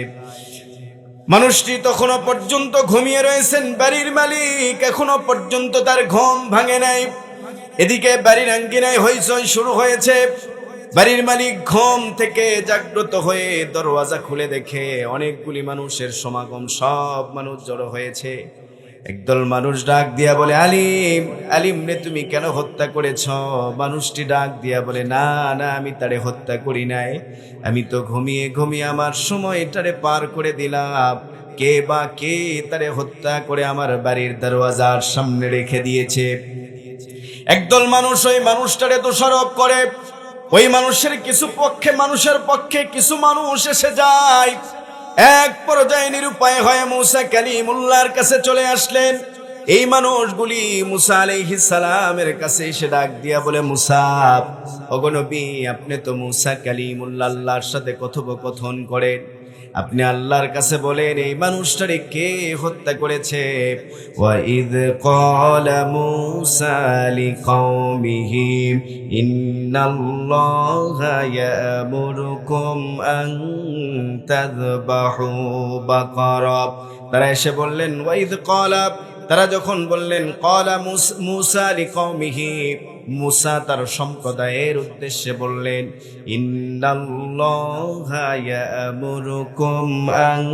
মানুষটি তখনও পর্যন্ত ঘুমিয়ে রয়েছেন। বাড়ির মালিক এখনো পর্যন্ত তার ঘুম ভাঙে নাই। এদিকে বাড়ির আঙ্গিনায় হইচই শুরু হয়েছে। বাড়ির মালিক ঘুম থেকে জাগ্রত হয়ে দরওয়াজা খুলে দেখে অনেকগুলি মানুষের সমাগম, সব মানুষ জড়ো হয়েছে। একদল মানুষ ডাক দিয়া বলে, আলিম, আলিম রে তুমি কেন হত্যা করেছ? মানুষটি ডাক দিয়া বলে, না না, আমি তারে হত্যা করি নাই, আমি তো ঘুমিয়ে ঘুমিয়ে আমার সময়টারে পার করে দিলাম। কে তারে হত্যা করে আমার বাড়ির দরওয়াজার সামনে রেখে দিয়েছে। একদল মানুষ ওই মানুষটারে দোষারোপ করে। ওই মানুষের মানুষের পক্ষে কিছু মানুষ এসে যায়। এক পর্যায়ে নিরুপায় হয়ে মুসা কালিমুল্লাহর কাছে চলে আসলেন। এই মানুষগুলি মুসা আলাইহিস সালামের কাছে এসে ডাক দিয়া বলে, মুসা, ওগো নবী, আপনি তো মুসা কালিমুল্লাহ, আল্লাহর সাথে কথোপকথন করেন, আপনি আল্লাহর কাছে বলেন এই মানুষটারে কে হত্যা করেছে। ওয়া ইয ক্বালা মূসা লিকাওমিহি ইন্নাল্লাহা ইয়ামুরুকুম আন তাযবাহু বাকারা। তারা এসে বললেন, ওয়া ইয ক্বালা, তারা যখন বললেন, ক্বালা মূসা লিকাওমিহি, মুসা তার সম্প্রদায়ের উদ্দেশ্যে বললেন, ইন্নাল্লাহা ইয়ামুরুকুম আন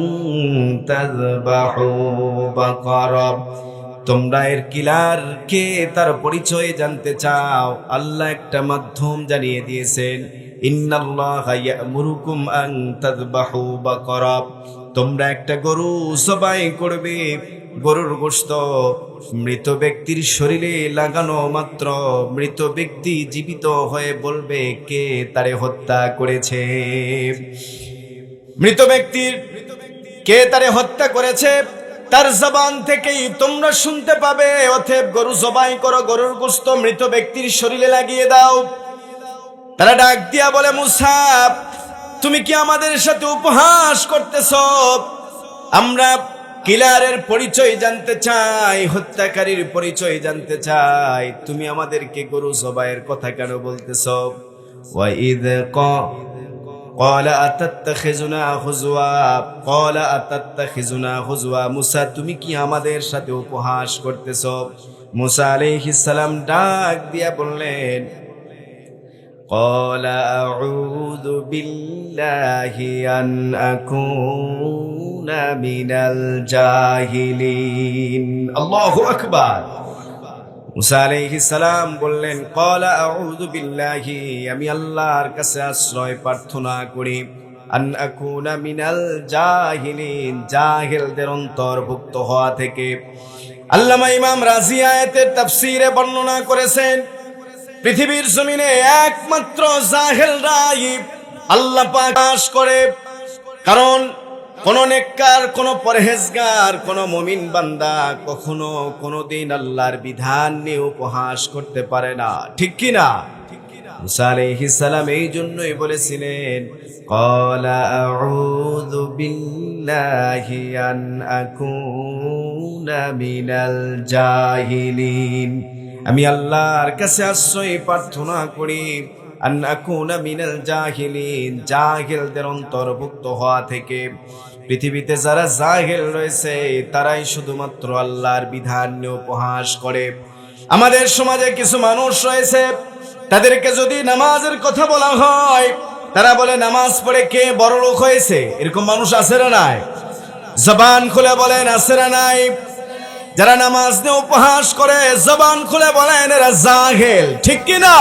তাযবাহু বাকারা। তোমরা এর কিলার কে, তার পরিচয় জানতে চাও, আল্লাহ একটা মাধ্যম জানিয়ে দিয়েছেন, ইন্নাল্লাহা ইয়ামুরুকুম আন তাযবাহু বাকারা। তোমরা একটা গরু জবাই করবে। গরুর গোশত মৃত ব্যক্তির শরীরে লাগানো মাত্র মৃত ব্যক্তি জীবিত হয়ে বলবে কে তারে হত্যা করেছে। মৃত ব্যক্তির কে তারে হত্যা করেছে তার জবান থেকেই তোমরা শুনতে পাবে। অতএব গরু জবাই করো, গরুর গোশত মৃত ব্যক্তির শরীরে লাগিয়ে দাও। তারা ডাক দিয়া বলে, মুসা, তুমি কি আমাদের সাথে উপহাস করতেছ? আমরা কিলারের পরিচয় জানতে চাই, হত্যাকারীর পরিচয় জানতে চাই, তুমি আমাদেরকে গরু জবাইয়ের কথা কেন বলতেছ? ওয়া ইয ক্বালা আতাত্তাখিজুনা হুজওয়া, ক্বালা আতাত্তাখিজুনা হুজওয়া। মুসা, তুমি কি আমাদের সাথে উপহাস করতেছ? মুসা আলাইহিস সালাম ডাক দিয়া বললেন, ক্বালা আউযু বিল্লাহি আন আকুনা মিনাল জাহিলিন। আল্লাহু আকবার। মুসা আলাইহিস সালাম বললেন, ক্বালা আউযু বিল্লাহি, আমি আল্লাহর কাছে আশ্রয় প্রার্থনা করি, আন আকুনা মিনাল জাহিলিন, জাহিলদের অন্তর্ভুক্ত হওয়া থেকে। আল্লামা ইমাম রাজি আয়াতের তাফসীরে বর্ণনা করেছেন, পৃথিবীর জমিনে একমাত্র জাহেলরাই আল্লাহ পাক বাস করে। কারণ কোন নেককার, কোন পরহেজগার, কোন মুমিন বান্দা কখনো কোনদিন আল্লাহর বিধান নিয়ে উপহাস করতে পারে না, ঠিক কি না? মুসা আলাইহিস সালাম এই জন্যই বলেছিলেন, ক্বালা আউযু বিল্লাহি আন আকুনা মিনাল জাহিলিন, আমি আল্লাহর কাছে আশ্রয় প্রার্থনা করি, আন আকুনা মিনাল জাহিলিন, জাহিলদের অন্তর্ভুক্ত হওয়া থেকে। পৃথিবীতে যারা জাহিল রয়েছে তারাই শুধুমাত্র আল্লাহর বিধান নিয়ে উপহাস করে। আমাদের সমাজে কিছু মানুষ রয়েছে, তাদেরকে যদি নামাজের কথা বলা হয় তারা বলে নামাজ পড়ে কে বড় লোক হয়েছে। এরকম মানুষ আছে না নাই? জবান খুলে বলেন আছে না নাই? যারা নামাজ নিয়ে উপহাস করে জবান খুলে বলেন এরা জাহেল, ঠিক কি না?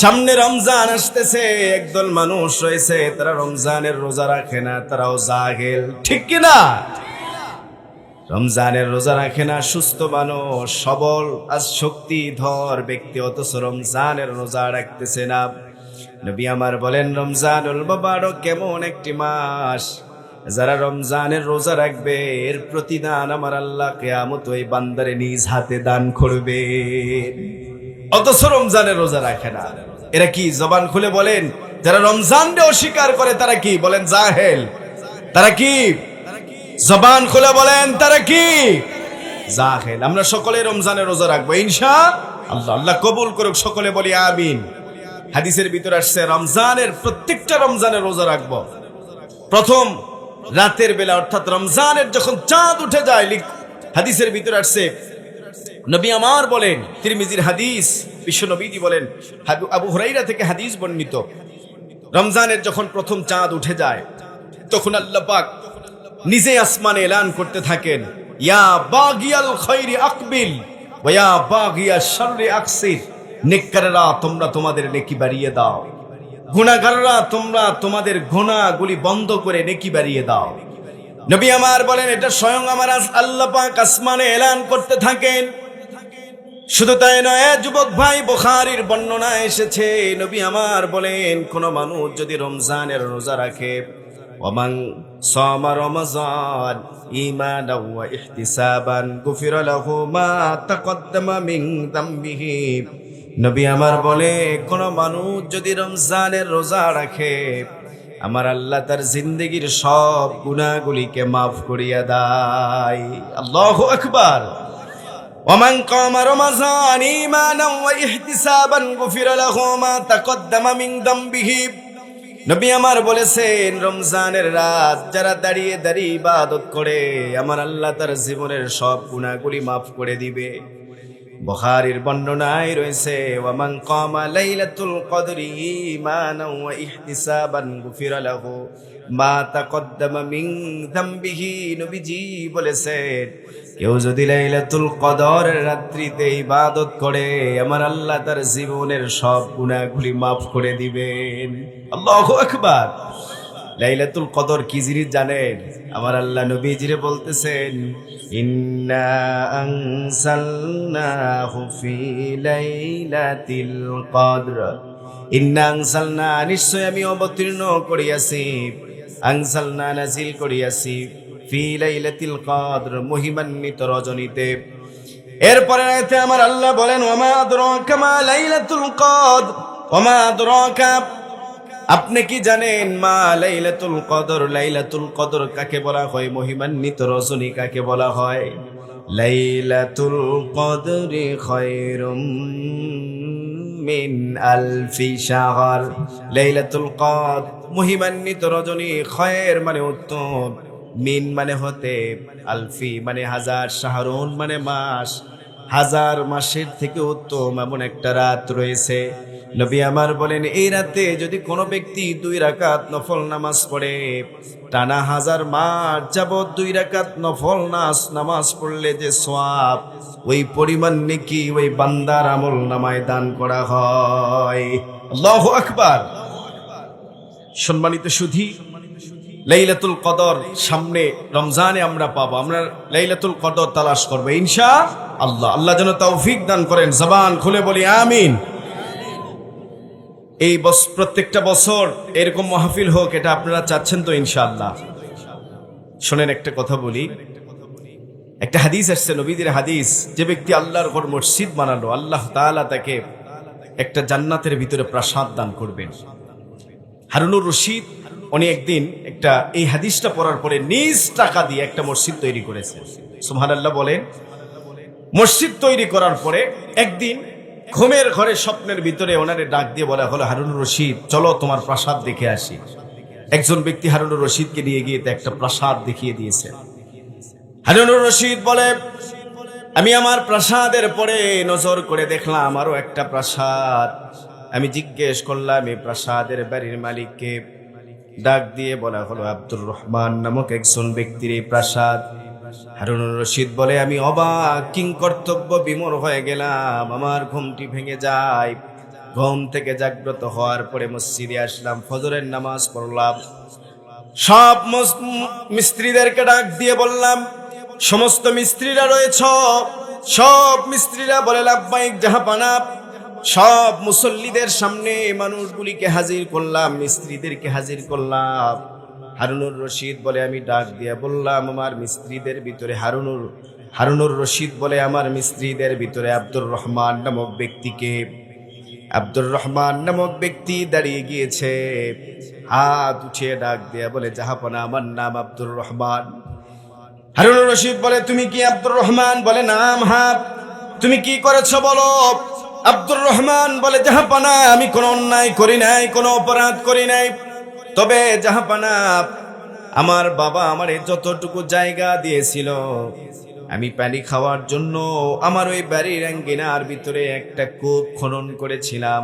সামনে রমজান আসতেছে, একদল মানুষ রয়েছে তারা রমজানের রোজা রাখে না, তারাও জাহেল, ঠিক কি না? রমজানের রোজা রাখে না, সুস্থ মানুষ, সবল আজ শক্তিধর ব্যক্তি, অথচ রমজানের রোজা রাখতেছে না। নবী আমার বলেন, রমজানুল মুবারক কেমন একটি মাস, যারা রমজানের রোজা রাখবে এর প্রতিদান আমার আল্লাহ কিয়ামত ওই বান্দারে নিজ হাতে দান করবে। অথচ রমজানের রোজা রাখে না। এরা কি? জবান খুলে বলেন, যারা রমজানকে অস্বীকার করে তারা কি? বলেন জাহেল। তারা কি? জবান খুলে বলেন তারা কি? জাহেল। আমরা সকলে রমজানের রোজা রাখবো ইনশাআল্লাহ। আল্লাহ কবুল করুক, সকলে বলি আমিন। হাদিসের ভিতরে আসছে রমজানের প্রত্যেকটা রমজানের রোজা রাখবো প্রথম রাতের বেলা, অর্থাৎ রমজানের যখন চাঁদ উঠে যায়। হাদিসের ভিতরে আসছে, নবী আমার বলেন, তিরমিজির হাদিস, বিশ্ব নবীজি বলেন, আবু হুরাইরা থেকে হাদিস বর্ণিত, রমজানের যখন প্রথম চাঁদ উঠে যায় তখন আল্লাহ পাক নিজে আসমানে এলান করতে থাকেন, ইয়া বাগিয়াল খায়রি আকবিল ওয়া ইয়া বাগিয়াশ শাররি আকসির। নেককাররা তোমরা তোমাদের নেকি বাড়িয়ে দাও, গুনাহগাররা তোমরা তোমাদের গুনাহগুলি বন্ধ করে নেকি বাড়িয়ে দাও। নবী আমার বলেন, এটা স্বয়ং আমার আল্লাহ পাক আসমানে এলান করতে থাকেন। শুধু তাই নয়, যুবক ভাই, বুখারীর বর্ণনা এসেছে, নবী আমার বলেন, কোন মানুষ যদি রমজানের রোজা রাখে, ওমান সামা রমাযান ঈমানাও ওয়া ইহতিসাবান গুফিরা লাহু মা তাকদ্দামা মিন যামবিহি। নবী আমার বলে, কোন মানুষ যদি রমজানের রোজা রাখে, আমার আল্লাহ তার জিন্দেগীর সব গুনাহগুলিকে মাফ করিয়া দেয়। আল্লাহু আকবার। ওয়ামান কামা রমাযান ঈমানাও ওয়া ইহতিসাবান গুফিরা লাহু মা তাকদ্দামা মিন যামবিহি। নবী আমার বলেছেন, রমজানের রাত যারা দাঁড়িয়ে দাঁড়িয়ে ইবাদত করে, আমার আল্লাহ তার জীবনের সব গুনাহগুলি মাফ করে দিবে। বুখারীর বর্ণনায় রয়েছে, ওয়ামান কামা লাইলাতুল কদরি ঈমানাও ওয়া ইহতিসাবান গুফিরা লাহু মা তাকদ্দামা মিন যামবিহি। নবীজি বলেছেন, কেউ যদি লাইলাতুল কদরের রাত্রিতে ইবাদত করে, আমার আল্লাহ তার জীবনের সব গুনাহগুলি মাফ করে দিবেন। আল্লাহু আকবার। লাইলাতুল কদর কি জিনিস জানেন? আমার আল্লাহ নবীজিরে বলতেছেন, ইন্না আনসালনাহু ফি লাইলাতিল কদর। ইন্না আনসালনা, নিশ্চয় আমি অবতীর্ণ করিয়াছি, আনসালনা নাজিল করিয়াছি, ফি লাইলাতিল কদর, মহিমান্বিত রজনীতে। এরপরে আয়াতে আমার আল্লাহ বলেন, ওয়ামা আদরাকা মা লাইলাতুল কদর, ওয়ামা আদরাকা, আপনি কি জানেন মা লাইলাতুল কদর? লাইলাতুল কদর কাকে বলা হয়? মহিমান্বিত রজনী কাকে বলা হয়? লাইলাতুল কদরি খায়রুম মিন আলফি শাহর। লাইলাতুল কদর মহিমান্বিত রজনী, খায়র মানে উত্তম, মিন মানে হতে, আলফি মানে হাজার, শাহরুন মানে মাস, হাজার মাসের থেকে উত্তম এমন একটা রাত রয়েছে। নবী আমার বলেন, এই রাতে যদি কোনো ব্যক্তি 2 রাকাত নফল নামাজ পড়ে, টানা 1000 মাস যাবত 2 রাকাত নফল নামাজ পড়লে যে সওয়াব, ওই পরিমাণ নেকি ওই বান্দার আমল নামায় দান করা হয়। আল্লাহু আকবার। সম্মানিত সুধী, লাইলাতুল কদর সামনে রমজানে আমরা পাবো। আমরা লাইলাতুল কদর তালাশ করবো ইনশাআল্লাহ। আল্লাহ যেন তৌফিক দান করেন। জবান খুলে বলি আমিন। এই প্রত্যেকটা বছর এরকম মাহফিল হোক, এটা আপনারা চাচ্ছেন তো ইনশাআল্লাহ? শোনেন, একটা কথা বলি। একটা হাদিস আসছে, নবীদের হাদিস, যে ব্যক্তি আল্লাহর ঘর মসজিদ বানালো, আল্লাহ তাআলা তাকে একটা জান্নাতের ভিতরে প্রাসাদ দান করবেন। হারুনুর রশিদ উনি একদিন একটা এই হাদিসটা পড়ার পরে নিজ টাকা দিয়ে একটা মসজিদ তৈরি করেছেন। সুবহানাল্লাহ বলেন। মসজিদ তৈরি করার পরে একদিন ঘুমের ঘরে স্বপ্নের ভিতরে ওনারে ডাক দিয়ে বলা হলো, হারুনুর রশিদ চলো তোমার প্রাসাদ দেখে আসি। একজন ব্যক্তি হারুনুর রশিদকে নিয়ে গিয়ে একটা প্রাসাদ দেখিয়ে দিয়েছে। হারুনুর রশিদ বলে, আমি আমার প্রাসাদের পরে নজর করে দেখলাম আরো একটা প্রাসাদ। আমি জিজ্ঞেস করলাম এই প্রাসাদের বাড়ির মালিককে। ডাক দিয়ে বলা হলো, আব্দুর রহমান নামক একজন ব্যক্তির এই প্রাসাদ। হারুনুর রশিদ বলে, আমি অবাক, কিংকর্তব্য বিমূঢ় হয়ে গেলাম। আমার ঘুমটি ভেঙে যায়। ঘুম থেকে জাগ্রত হওয়ার পরে মসজিদে আসলাম, ফজরের নামাজ পড়লাম। সব মিস্ত্রিদেরকে ডাক দিয়ে বললাম, সমস্ত মিস্ত্রিরা রয়েছ? সব মিস্ত্রিরা বলে, লাব্বাইক জাহাপানা। সব মুসল্লিদের সামনে মানুষগুলিকে হাজির করলাম, মিস্ত্রিদেরকে হাজির করলাম। হারুনুর রশিদ বলে, আমি ডাক দিয়ে বললাম, আমার মিস্ত্রিদের ভিতরে হারুনুর রশিদ বলে, আমার মিস্ত্রিদের ভিতরে আব্দুর রহমান নামক ব্যক্তিকে। আব্দুর রহমান নামক ব্যক্তি দাঁড়িয়ে গিয়েছে, হাত উঠিয়ে ডাক দিয়ে বলে, জাহাপনা আমার নাম আব্দুর রহমান। হারুনুর রশিদ বলে, তুমি কি আব্দুর রহমান? বলে, নাম। হ্যাঁ। তুমি কি করেছো বলো? আব্দুর রহমান বলে, জাহাপনা আমি কোনো অন্যায় করি নাই, কোনো অপরাধ করি নাই। তবে জাহাপনা, আমার বাবা আমারে যতটুকু জায়গা দিয়েছিল, আমি পানি খাওয়ার জন্য আমার ওই বাড়ির আঙ্গিনার ভিতরে একটা কূপ খনন করেছিলাম।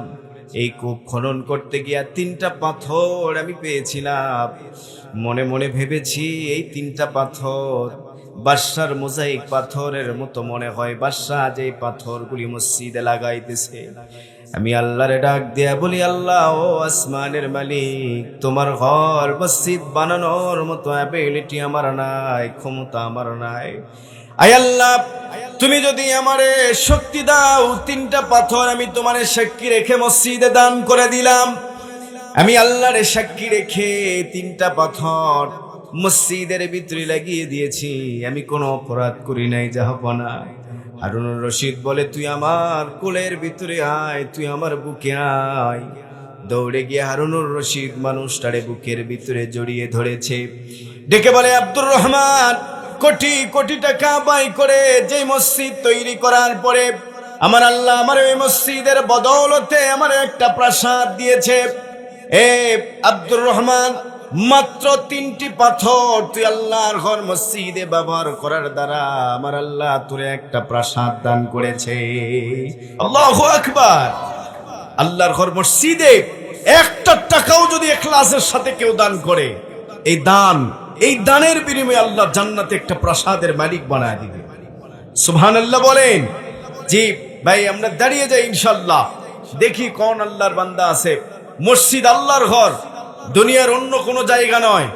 এই কূপ খনন করতে গিয়া 3টা পাথর আমি পেয়েছিলাম। মনে মনে ভেবেছি, এই 3টা পাথর বাদশার মোজাইক পাথরের মতো মনে হয়। বাদশা যে পাথরগুলি মসজিদে লাগাইতেছে, আমি আল্লাহরে ডাক দিয়া বলি, আল্লাহ ও আসমানের মালিক, তোমার ঘর মসজিদ বানানোর মতো অ্যাবিলিটি আমার নাই, ক্ষমতা আমার নাই। আয় আল্লাহ, তুমি যদি আমারে শক্তি দাও, 3টা পাথর আমি তোমারে সাক্ষী রেখে মসজিদে দান করে দিলাম। আমি আল্লাহরে সাক্ষী রেখে 3টা পাথর মসজিদের ভিতরে লাগিয়ে দিয়েছি, আমি কোনো অপরাধ করি নাই জাহাপনা। হারুনুর রশিদ বলে, তুই আমার কোলের ভিতরে আয়, তুই আমার বুকে আয়। দৌড়ে গিয়ে হারুনুর রশিদ মানুষটারে বুকের ভিতরে জড়িয়ে ধরেছে। ডেকে বলে, আব্দুর রহমান, কোটি কোটি টাকা ব্যয় করে যে মসজিদ তৈরি করার পরে আমার আল্লাহ আমার ওই মসজিদের বদৌলতে আমার একটা প্রাসাদ দিয়েছে। এ আব্দুর রহমান, মাত্র 3টি পাথর তুই আল্লাহর ঘর মসজিদে ব্যবহার করার দ্বারা আমার আল্লাহ তোরে একটা প্রাসাদ দান করেছে। আল্লাহু আকবার। আল্লাহর ঘর মসজিদে একটা টাকাও যদি ইখলাসের সাথে কেউ দান করে, এই দানের বিনিময়ে আল্লাহ জান্নাতে একটা প্রাসাদের মালিক বানায় দিবে। সুবহানাল্লাহ বলেন। জি ভাই, আমরা দাঁড়িয়ে যাই ইনশাআল্লাহ, দেখি কোন আল্লাহর বান্দা আছে। মসজিদ আল্লাহর ঘর, দুনিয়ার অন্য কোনো জায়গা নয়।